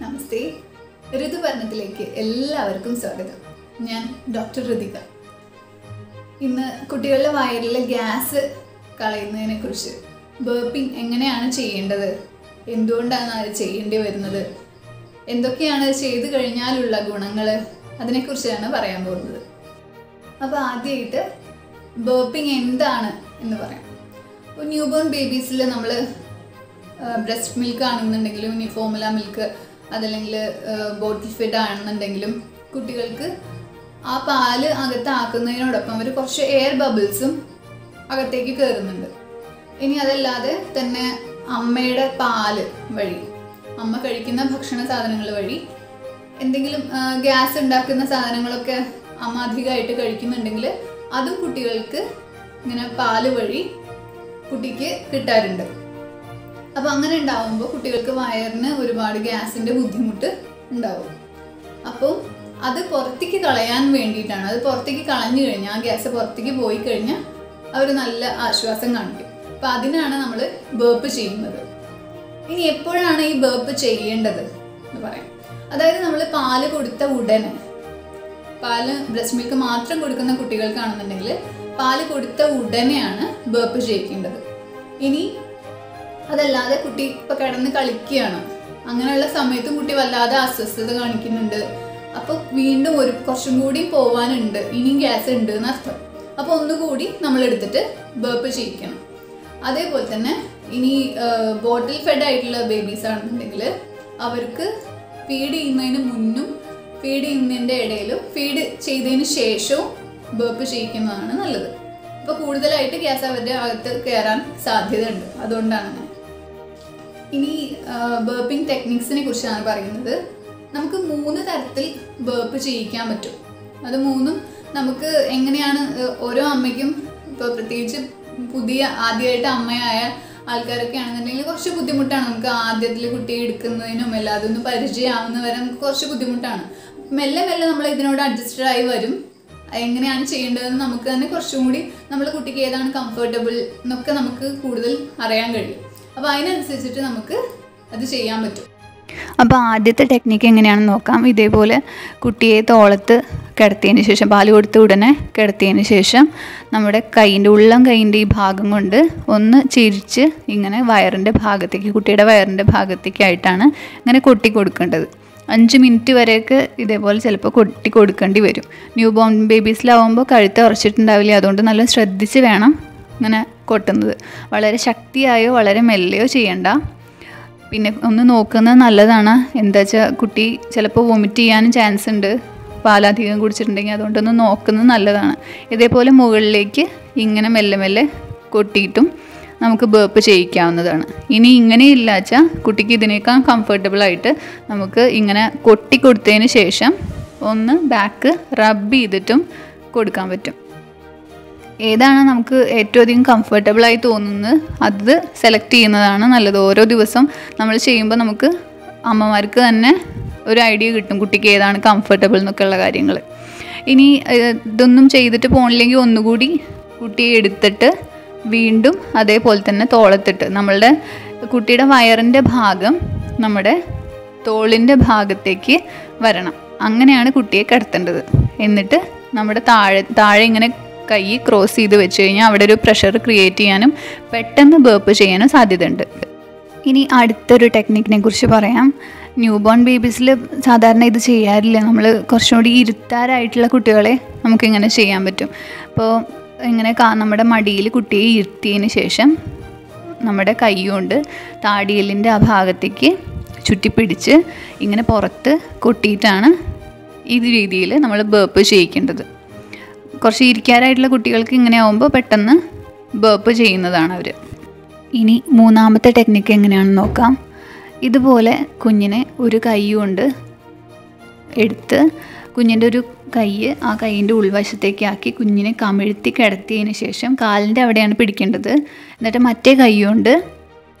നമസ്തേ. ഋതുപർണത്തിലേക്ക് എല്ലാവർക്കും സ്വാഗതം. ഞാൻ ഡോക്ടർ ഋതിക. ഇന്ന് കുട്ടികളുടെ വയറിലെ ഗ്യാസ് കളയുന്നതിനെ കുറിച്ച്, ബർപ്പിംഗ് എങ്ങനെയാണ് ചെയ്യേണ്ടത്, എന്തുകൊണ്ടാണ് അത് ചെയ്യേണ്ടി വരുന്നത്, എന്തൊക്കെയാണ് ചെയ്തു കഴിഞ്ഞാലുള്ള ഗുണങ്ങൾ, അതിനെക്കുറിച്ചാണ് പറയാൻ പോകുന്നത്. അപ്പോൾ ആദ്യമായിട്ട് ബർപ്പിംഗ് എന്താണ് എന്ന് പറയാം. ഇപ്പോൾ ന്യൂ ബോൺ ബേബീസിൽ നമ്മൾ ബ്രസ്റ്റ് മിൽക്ക് ആണെന്നുണ്ടെങ്കിലും, ഇനി ഫോർമുല മിൽക്ക് അതല്ലെങ്കിൽ ബോട്ടിൽ ഫീഡ് ആണെന്നുണ്ടെങ്കിലും കുട്ടികൾക്ക് ആ പാല് അകത്താക്കുന്നതിനോടൊപ്പം ഒരു കുറച്ച് എയർ ബബിൾസും അകത്തേക്ക് കയറുന്നുണ്ട്. ഇനി അതല്ലാതെ തന്നെ അമ്മയുടെ പാല് വഴി, അമ്മ കഴിക്കുന്ന ഭക്ഷണ സാധനങ്ങൾ വഴി എന്തെങ്കിലും ഗ്യാസ് ഉണ്ടാക്കുന്ന സാധനങ്ങളൊക്കെ അമ്മ അധികമായിട്ട് കഴിക്കുന്നുണ്ടെങ്കിൽ അതും കുട്ടികൾക്ക് ഇങ്ങനെ പാല് വഴി കുട്ടിക്ക് കിട്ടാറുണ്ട്. അപ്പോൾ അങ്ങനെ ഉണ്ടാവുമ്പോൾ കുട്ടികൾക്ക് വയറിന് ഒരുപാട് ഗ്യാസിൻ്റെ ബുദ്ധിമുട്ട് ഉണ്ടാവും. അപ്പോൾ അത് പുറത്തേക്ക് കളയാൻ വേണ്ടിയിട്ടാണ്. അത് പുറത്തേക്ക് കളഞ്ഞു കഴിഞ്ഞാൽ, ആ ഗ്യാസ് പുറത്തേക്ക് പോയി കഴിഞ്ഞാൽ അവർ നല്ല ആശ്വാസം കാണിക്കും. അപ്പം അതിനാണ് നമ്മൾ ബേർപ്പ് ചെയ്യുന്നത്. ഇനി എപ്പോഴാണ് ഈ ബേർപ്പ് ചെയ്യേണ്ടത് എന്ന് പറയാം. അതായത് നമ്മൾ പാല് കൊടുത്ത ഉടനെ, പാല് ബ്രസ്റ്റ് മിൽക്ക് മാത്രം കൊടുക്കുന്ന കുട്ടികൾക്കാണെന്നുണ്ടെങ്കിൽ പാല് കൊടുത്ത ഉടനെയാണ് ബേർപ്പ് ചെയ്യിക്കേണ്ടത്. ഇനി അതല്ലാതെ കുട്ടി ഇപ്പം കിടന്ന് കളിക്കുകയാണ്, അങ്ങനെയുള്ള സമയത്തും കുട്ടി വല്ലാതെ അസ്വസ്ഥത കാണിക്കുന്നുണ്ട്, അപ്പോൾ വീണ്ടും കുറച്ചും കൂടി പോവാനുണ്ട്, ഇനിയും ഗ്യാസ് ഉണ്ട് എന്നർത്ഥം. അപ്പോൾ ഒന്നുകൂടി നമ്മൾ എടുത്തിട്ട് ബേർപ്പ് ചെയ്യിക്കണം. അതേപോലെ തന്നെ ഇനി ബോട്ടിൽ ഫെഡ് ആയിട്ടുള്ള ബേബീസ് ആണെന്നുണ്ടെങ്കിൽ അവർക്ക് ഫീഡ് ചെയ്യുന്നതിന് മുന്നും ഫീഡ് ചെയ്യുന്നതിൻ്റെ ഇടയിലും ഫീഡ് ചെയ്തതിന് ശേഷവും ബേർപ്പ് ചെയ്യിക്കുന്നതാണ് നല്ലത്. അപ്പോൾ കൂടുതലായിട്ട് ഗ്യാസ് അവരുടെ അകത്ത് കയറാൻ സാധ്യതയുണ്ട്, അതുകൊണ്ടാണ് അങ്ങനെ. ഇനി ബേർപ്പിംഗ് ടെക്നിക്സിനെ കുറിച്ചാണ് പറയുന്നത്. നമുക്ക് 3 തരത്തിൽ ബേർപ്പ് ചെയ്യിക്കാൻ പറ്റും. അത് 3ഉം നമുക്ക് എങ്ങനെയാണ്, ഓരോ അമ്മയ്ക്കും, ഇപ്പോൾ പ്രത്യേകിച്ച് ആദ്യമായിട്ട് അമ്മയായ ആൾക്കാരൊക്കെ ആണെന്നുണ്ടെങ്കിൽ കുറച്ച് ബുദ്ധിമുട്ടാണ്. നമുക്ക് ആദ്യത്തിൽ കുട്ടിയെ എടുക്കുന്നതിനും എല്ലാതും ഒന്ന് പരിചയമാവുന്ന വരെ നമുക്ക് കുറച്ച് ബുദ്ധിമുട്ടാണ്. മെല്ലെ മെല്ലെ നമ്മൾ ഇതിനോട് അഡ്ജസ്റ്റഡ് ആയി വരും. എങ്ങനെയാണ് ചെയ്യേണ്ടതെന്ന് നമുക്ക് തന്നെ കുറച്ചും കൂടി, നമ്മൾ കുട്ടിക്ക് ഏതാണ് കംഫർട്ടബിൾ എന്നൊക്കെ നമുക്ക് കൂടുതൽ അറിയാൻ കഴിയും. അപ്പോൾ അതിനനുസരിച്ചിട്ട് നമുക്ക് അത് ചെയ്യാൻ പറ്റും. അപ്പോൾ ആദ്യത്തെ ടെക്നിക്ക് എങ്ങനെയാണെന്ന് നോക്കാം. ഇതേപോലെ കുട്ടിയെ തോളത്ത് കിടത്തിയതിന് ശേഷം, പാല് കൊടുത്ത ഉടനെ കിടത്തിയതിന് ശേഷം നമ്മുടെ ഉള്ളം കൈയിൻ്റെ ഈ ഭാഗം കൊണ്ട് ഒന്ന് ചിരിച്ച് ഇങ്ങനെ വയറിൻ്റെ ഭാഗത്തേക്ക്, കുട്ടിയുടെ വയറിൻ്റെ ഭാഗത്തേക്കായിട്ടാണ് ഇങ്ങനെ കൊട്ടി കൊടുക്കേണ്ടത്. 5 മിനിറ്റ് വരെയൊക്കെ ഇതേപോലെ ചിലപ്പോൾ കൊട്ടി കൊടുക്കേണ്ടി വരും. ന്യൂ ബോൺ ബേബീസിലാവുമ്പോൾ കഴുത്ത് ഉറച്ചിട്ടുണ്ടാവില്ല, അതുകൊണ്ട് നല്ല ശ്രദ്ധിച്ച് വേണം ഇങ്ങനെ കൊട്ടുന്നത്. വളരെ ശക്തിയായോ വളരെ മെല്ലെയോ ചെയ്യണ്ട. പിന്നെ ഒന്ന് നോക്കുന്നത് നല്ലതാണ്. എന്താ വെച്ചാൽ കുട്ടി ചിലപ്പോൾ വൊമിറ്റ് ചെയ്യാനും ചാൻസ് ഉണ്ട് പാലധികം കുടിച്ചിട്ടുണ്ടെങ്കിൽ, അതുകൊണ്ടൊന്ന് നോക്കുന്നത് നല്ലതാണ്. ഇതേപോലെ മുകളിലേക്ക് ഇങ്ങനെ മെല്ലെ മെല്ലെ കൊട്ടിയിട്ടും നമുക്ക് ബേർപ്പ് ചെയ്യിക്കാവുന്നതാണ്. ഇനി ഇങ്ങനെയില്ല വെച്ചാൽ കുട്ടിക്ക് ഇതിനേക്കാൾ കംഫർട്ടബിളായിട്ട് നമുക്ക് ഇങ്ങനെ കൊട്ടി കൊടുത്തതിന് ശേഷം ഒന്ന് ബാക്ക് റബ്ബ് ചെയ്തിട്ടും കൊടുക്കാൻ പറ്റും. ഏതാണ് നമുക്ക് ഏറ്റവും അധികം കംഫർട്ടബിളായി തോന്നുന്നത് അത് സെലക്ട് ചെയ്യുന്നതാണ് നല്ലത്. ഓരോ ദിവസം നമ്മൾ ചെയ്യുമ്പോൾ നമുക്ക് അമ്മമാർക്ക് തന്നെ ഒരു ഐഡിയ കിട്ടും കുട്ടിക്ക് ഏതാണ് കംഫർട്ടബിൾ എന്നൊക്കെയുള്ള കാര്യങ്ങൾ. ഇനി ഇതൊന്നും ചെയ്തിട്ട് പോണില്ലെങ്കിൽ ഒന്നുകൂടി കുട്ടിയെ എടുത്തിട്ട് വീണ്ടും അതേപോലെ തന്നെ തോളത്തിട്ട് നമ്മളുടെ കുട്ടിയുടെ വയറിൻ്റെ ഭാഗം നമ്മുടെ തോളിൻ്റെ ഭാഗത്തേക്ക് വരണം. അങ്ങനെയാണ് കുട്ടിയെ കിടത്തേണ്ടത്. എന്നിട്ട് നമ്മുടെ താഴെ ഇങ്ങനെ കൈ ക്രോസ് ചെയ്ത് വെച്ച് കഴിഞ്ഞാൽ അവിടെ ഒരു പ്രഷർ ക്രിയേറ്റ് ചെയ്യാനും പെട്ടെന്ന് ബേർപ്പ് ചെയ്യാനും സാധ്യതയുണ്ട്. ഇനി അടുത്തൊരു ടെക്നിക്കിനെ കുറിച്ച് പറയാം. ന്യൂ ബോൺ ബേബീസിൽ സാധാരണ ഇത് ചെയ്യാറില്ല. നമ്മൾ കുറച്ചും കൂടി ഇരുത്താറായിട്ടുള്ള കുട്ടികളെ നമുക്കിങ്ങനെ ചെയ്യാൻ പറ്റും. അപ്പോൾ ഇങ്ങനെ നമ്മുടെ മടിയിൽ കുട്ടിയെ ഇരുത്തിയതിന് ശേഷം നമ്മുടെ കൈ കൊണ്ട് താടിയലിൻ്റെ ആ ഭാഗത്തേക്ക് ചുറ്റിപ്പിടിച്ച് ഇങ്ങനെ പുറത്ത് കൊട്ടിയിട്ടാണ് ഈ രീതിയിൽ നമ്മൾ ബേർപ്പ് ചെയ്യിക്കേണ്ടത്. കുറച്ച് ഇരിക്കാറായിട്ടുള്ള കുട്ടികൾക്ക് ഇങ്ങനെ ആവുമ്പോൾ പെട്ടെന്ന് ബേർപ്പ് ചെയ്യുന്നതാണ് അവർ. ഇനി 3ാമത്തെ ടെക്നിക്ക് എങ്ങനെയാണെന്ന് നോക്കാം. ഇതുപോലെ കുഞ്ഞിനെ ഒരു കൈ കൊണ്ട് എടുത്ത് കുഞ്ഞിൻ്റെ ഒരു കൈ ആ കൈയിൻ്റെ ഉൾവശത്തേക്ക് ആക്കി കുഞ്ഞിനെ കമിഴ്ത്തി കിടത്തിയതിന് ശേഷം കാലിൻ്റെ അവിടെയാണ് പിടിക്കേണ്ടത്. എന്നിട്ട് മറ്റേ കൈ കൊണ്ട്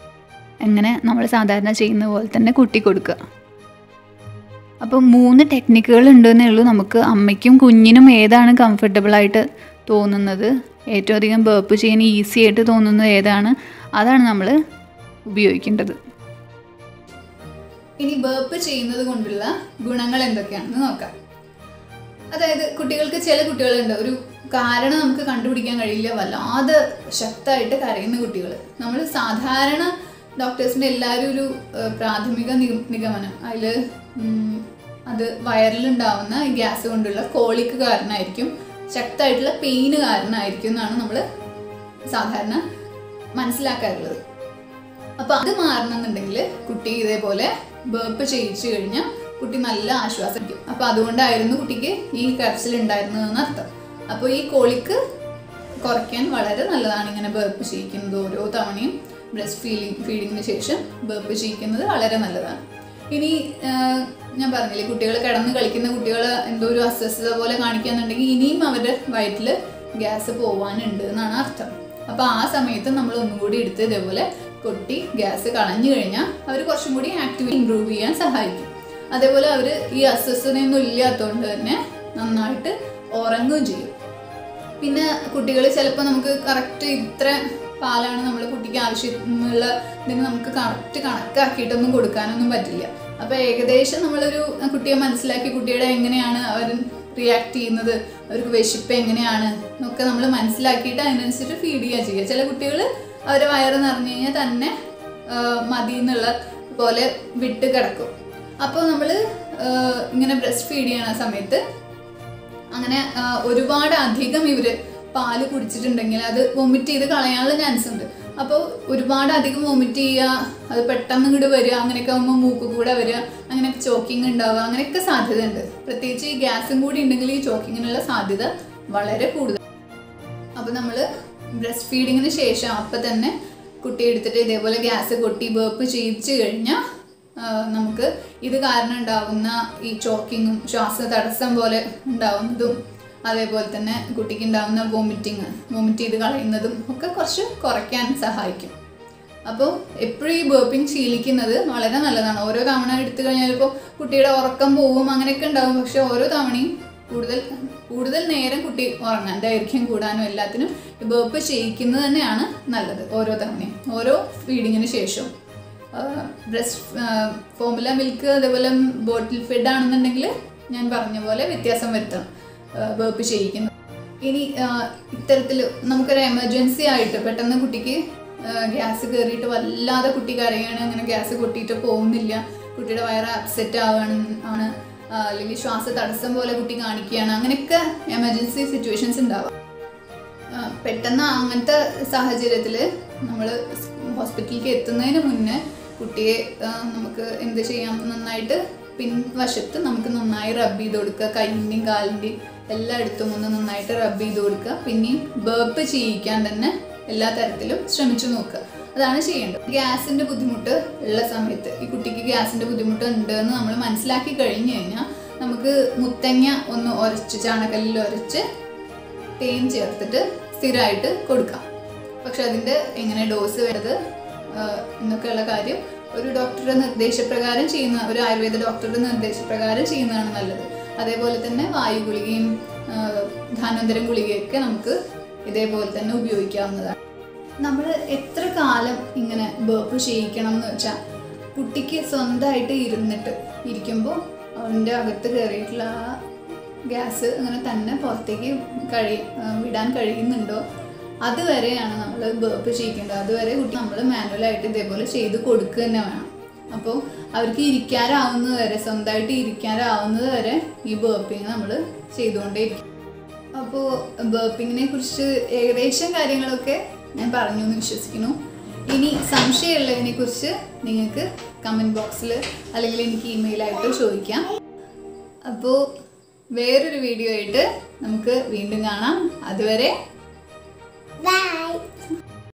എങ്ങനെ നമ്മൾ സാധാരണ ചെയ്യുന്ന പോലെ തന്നെ കുട്ടി കൊടുക്കുക. അപ്പോൾ 3 ടെക്നിക്കുകൾ ഉണ്ടെന്നേ ഉള്ളൂ. നമുക്ക് അമ്മയ്ക്കും കുഞ്ഞിനും ഏതാണ് കംഫർട്ടബിളായിട്ട് തോന്നുന്നത്, ഏറ്റവും അധികം ബേർപ്പ് ചെയ്യാൻ ഈസി ആയിട്ട് തോന്നുന്നത് ഏതാണ്, അതാണ് നമ്മൾ ഉപയോഗിക്കേണ്ടത്. ഇനി ബേർപ്പ് ചെയ്യുന്നത് കൊണ്ടുള്ള ഗുണങ്ങൾ എന്തൊക്കെയാണെന്ന് നോക്കാം. അതായത് ചില കുട്ടികളുണ്ട്, ഒരു കാരണം നമുക്ക് കണ്ടുപിടിക്കാൻ കഴിയില്ല, വല്ലാതെ ശക്തമായിട്ട് കരയുന്ന കുട്ടികൾ. നമ്മൾ സാധാരണ ഡോക്ടേഴ്സിൻ്റെ എല്ലാവരും ഒരു പ്രാഥമിക നിഗമനം അതിൽ അത് വയറിലുണ്ടാവുന്ന ഗ്യാസ് കൊണ്ടുള്ള കോളിക്ക് കാരണമായിരിക്കും, ശക്തമായിട്ടുള്ള പെയിന് കാരണമായിരിക്കും എന്നാണ് നമ്മൾ സാധാരണ മനസ്സിലാക്കാറുള്ളത്. അപ്പോൾ അത് മാറണമെന്നുണ്ടെങ്കിൽ കുട്ടി ഇതേപോലെ ബേർപ്പ് ചെയ്യിച്ചു കഴിഞ്ഞാൽ കുട്ടി നല്ല ആശ്വാസിക്കും. അപ്പോൾ അതുകൊണ്ടായിരുന്നു കുട്ടിക്ക് ഈ കരച്ചിലുണ്ടായിരുന്നതെന്ന് അർത്ഥം. അപ്പോൾ ഈ കോളിക്ക് കുറയ്ക്കാൻ വളരെ നല്ലതാണ് ഇങ്ങനെ ബേർപ്പ് ചെയ്യിക്കുന്നത്. ഓരോ തവണയും ബ്രസ്റ്റ് ഫീഡിങ്ങിന് ശേഷം ബേർപ്പ് ചെയ്യിക്കുന്നത് വളരെ നല്ലതാണ്. ഇനി ഞാൻ പറഞ്ഞില്ലേ, കുട്ടികൾ കിടന്ന് കളിക്കുന്ന കുട്ടികൾ എന്തോ ഒരു അസ്വസ്ഥത പോലെ കാണിക്കുകയെന്നുണ്ടെങ്കിൽ ഇനിയും അവരുടെ വയറ്റിൽ ഗ്യാസ് പോവാനുണ്ട് എന്നാണ് അർത്ഥം. അപ്പോൾ ആ സമയത്ത് നമ്മൾ ഒന്നും കൂടി എടുത്ത് ഇതേപോലെ കൊട്ടി ഗ്യാസ് കളഞ്ഞു കഴിഞ്ഞാൽ അവർ കുറച്ചും കൂടി ആക്ടിവിറ്റി ഇമ്പ്രൂവ് ചെയ്യാൻ സഹായിക്കും. അതേപോലെ അവർ ഈ അസ്വസ്ഥതയൊന്നും ഇല്ലാത്തതുകൊണ്ട് തന്നെ നന്നായിട്ട് ഉറങ്ങുകയും ചെയ്യും. പിന്നെ കുട്ടികൾ ചിലപ്പോൾ നമുക്ക് കറക്റ്റ് ഇത്ര പാലാണ് നമ്മൾ കുട്ടിക്ക് ആവശ്യമുള്ള ഇതിന് നമുക്ക് കറക്റ്റ് കണക്കാക്കിയിട്ടൊന്നും കൊടുക്കാനൊന്നും പറ്റില്ല. അപ്പോൾ ഏകദേശം നമ്മളൊരു കുട്ടിയെ മനസ്സിലാക്കി കുട്ടിയുടെ എങ്ങനെയാണ് അവർ റിയാക്ട് ചെയ്യുന്നത്, അവർക്ക് വിശപ്പ് എങ്ങനെയാണ് എന്നൊക്കെ നമ്മൾ മനസ്സിലാക്കിയിട്ട് അതിനനുസരിച്ച് ഫീഡ് ചെയ്യുക. ചില കുട്ടികൾ അവരെ വയറ് നിറഞ്ഞു കഴിഞ്ഞാൽ തന്നെ മതി എന്നുള്ള പോലെ വിട്ട് കിടക്കും. അപ്പോൾ നമ്മൾ ഇങ്ങനെ ബ്രസ്റ്റ് ഫീഡ് ചെയ്യണ സമയത്ത് അങ്ങനെ ഒരുപാട് അധികം ഇവർ പാല് കുടിച്ചിട്ടുണ്ടെങ്കിൽ അത് വൊമിറ്റ് ചെയ്ത് കളയാനുള്ള ചാൻസ് ഉണ്ട്. അപ്പോൾ ഒരുപാട് അധികം വൊമിറ്റ് ചെയ്യുക, അത് പെട്ടെന്ന് ഇങ്ങോട്ട് വരിക, അങ്ങനെയൊക്കെ ആകുമ്പോൾ മൂക്ക് കൂടെ വരിക, അങ്ങനെ ചോക്കിങ് ഉണ്ടാവുക, അങ്ങനെയൊക്കെ സാധ്യത ഉണ്ട്. പ്രത്യേകിച്ച് ഈ ഗ്യാസും കൂടി ഉണ്ടെങ്കിൽ ഈ ചോക്കിങ്ങിനുള്ള സാധ്യത വളരെ കൂടുതൽ. അപ്പോൾ നമ്മൾ ബ്രസ്റ്റ് ഫീഡിങ്ങിന് ശേഷം അപ്പം തന്നെ കുട്ടി എടുത്തിട്ട് ഇതേപോലെ ഗ്യാസ് കൊട്ടി ബേർപ്പ് ചെയ്യിച്ചു കഴിഞ്ഞാൽ നമുക്ക് ഇത് കാരണം ഉണ്ടാകുന്ന ഈ ചോക്കിങ്ങും ശ്വാസ തടസ്സം പോലെ ഉണ്ടാവുന്നതും അതേപോലെ തന്നെ കുട്ടിക്ക് ഉണ്ടാകുന്ന വോമിറ്റ് ചെയ്ത് കളയുന്നതും ഒക്കെ കുറച്ച് കുറയ്ക്കാൻ സഹായിക്കും. അപ്പോൾ എപ്പോഴും ഈ ബേർപ്പിംഗ് ശീലിക്കുന്നത് വളരെ നല്ലതാണ്. ഓരോ തവണ എടുത്തു കഴിഞ്ഞാൽ ഇപ്പോൾ കുട്ടിയുടെ ഉറക്കം പോവും, അങ്ങനെയൊക്കെ ഉണ്ടാകും. പക്ഷെ ഓരോ തവണയും കൂടുതൽ നേരം കുട്ടി ഉറങ്ങാൻ, ദൈർഘ്യം കൂടാനും എല്ലാത്തിനും ബേർപ്പ് ചെയ്യിക്കുന്നത് തന്നെയാണ് നല്ലത്. ഓരോ തവണയും ഓരോ ഫീഡിങ്ങിന് ശേഷവും ബ്രസ്റ്റ് ഫോർമുല മിൽക്ക് അതേപോലെ ബോട്ടിൽ ഫെഡ് ആണെന്നുണ്ടെങ്കിൽ ഞാൻ പറഞ്ഞ പോലെ വ്യത്യാസം വരുത്തണം ബേർപ്പ് ചെയ്യിക്കുന്നത്. ഇനി ഇത്തരത്തിൽ നമുക്കൊരു എമർജൻസി ആയിട്ട് പെട്ടെന്ന് കുട്ടിക്ക് ഗ്യാസ് കയറിയിട്ട് വല്ലാതെ കുട്ടി കരയാണ്, അങ്ങനെ ഗ്യാസ് കൊട്ടിയിട്ട് പോകുന്നില്ല, കുട്ടിയുടെ വയറ് അപ്സെറ്റ് ആണ്, അല്ലെങ്കിൽ ശ്വാസ തടസ്സം പോലെ കുട്ടി കാണിക്കുകയാണ്, അങ്ങനെയൊക്കെ എമർജൻസി സിറ്റുവേഷൻസ് ഉണ്ടാവാം. പെട്ടെന്ന് അങ്ങനത്തെ സാഹചര്യത്തിൽ നമ്മൾ ഹോസ്പിറ്റലിലേക്ക് എത്തുന്നതിന് മുന്നേ കുട്ടിയെ നമുക്ക് എന്ത് ചെയ്യാം, നന്നായിട്ട് പിൻവശത്ത് നമുക്ക് നന്നായി റബ്ബ് ചെയ്ത് കൊടുക്കുക. കൈയിൻ്റെയും കാലിൻ്റെയും എല്ലായിടത്തും ഒന്ന് നന്നായിട്ട് റബ്ബ് ചെയ്ത് കൊടുക്കുക. പിന്നെയും ബേർപ്പ് ചെയ്യിക്കാൻ തന്നെ എല്ലാ തരത്തിലും ശ്രമിച്ചു നോക്കുക. അതാണ് ചെയ്യേണ്ടത്. ഗ്യാസിൻ്റെ ബുദ്ധിമുട്ട് ഉള്ള സമയത്ത് ഈ കുട്ടിക്ക് ഗ്യാസിൻ്റെ ബുദ്ധിമുട്ട് ഉണ്ട് എന്ന് നമ്മൾ മനസ്സിലാക്കി കഴിഞ്ഞു കഴിഞ്ഞാൽ നമുക്ക് മുത്തങ്ങ ഒന്ന് ഉരച്ച് ചാണകല്ലിൽ ഉരച്ച് തേൻ ചേർത്തിട്ട് സ്ഥിരമായിട്ട് കൊടുക്കാം. പക്ഷെ അതിൻ്റെ എങ്ങനെ ഡോസ് വരുന്നത് എന്നൊക്കെയുള്ള കാര്യം ഒരു ഡോക്ടറുടെ നിർദ്ദേശപ്രകാരം ചെയ്യുന്ന, ഒരു ആയുർവേദ ഡോക്ടറുടെ നിർദ്ദേശപ്രകാരം ചെയ്യുന്നതാണ് നല്ലത്. അതേപോലെ തന്നെ വായു ഗുളികയും ധാന്വന്തരം ഗുളികയൊക്കെ നമുക്ക് ഇതേപോലെ തന്നെ ഉപയോഗിക്കാവുന്നതാണ്. നമ്മൾ എത്ര കാലം ഇങ്ങനെ ബേർപ്പ് ചെയ്യിക്കണം എന്ന് വെച്ചാൽ കുട്ടിക്ക് സ്വന്തമായിട്ട് ഇരിക്കുമ്പോൾ അവൻ്റെ അകത്ത് കയറിയിട്ടുള്ള ആ ഗ്യാസ് അങ്ങനെ തന്നെ പുറത്തേക്ക് വിടാൻ കഴിയുന്നുണ്ടോ അതുവരെയാണ് നമ്മൾ ബേർപ്പ് ചെയ്യിക്കേണ്ടത്. അതുവരെ കുട്ടി നമ്മൾ മാനുവലായിട്ട് ഇതേപോലെ ചെയ്ത് കൊടുക്കുക തന്നെ വേണം. അപ്പോൾ അവർക്ക് ഇരിക്കാറാവുന്നത് വരെ, സ്വന്തമായിട്ട് ഇരിക്കാറാവുന്നത് വരെ ഈ ബേർപ്പിങ് നമ്മൾ ചെയ്തുകൊണ്ടേയിരിക്കും. അപ്പോൾ ബേർപ്പിങ്ങിനെ കുറിച്ച് ഏകദേശം കാര്യങ്ങളൊക്കെ ഞാൻ പറഞ്ഞു എന്ന് വിശ്വസിക്കുന്നു. ഇനി സംശയമുള്ളതിനെ കുറിച്ച് നിങ്ങൾക്ക് കമൻറ്റ് ബോക്സിൽ അല്ലെങ്കിൽ എനിക്ക് ഇമെയിലായിട്ട് ചോദിക്കാം. അപ്പോൾ വേറൊരു വീഡിയോ ആയിട്ട് നമുക്ക് വീണ്ടും കാണാം. അതുവരെ ബൈ.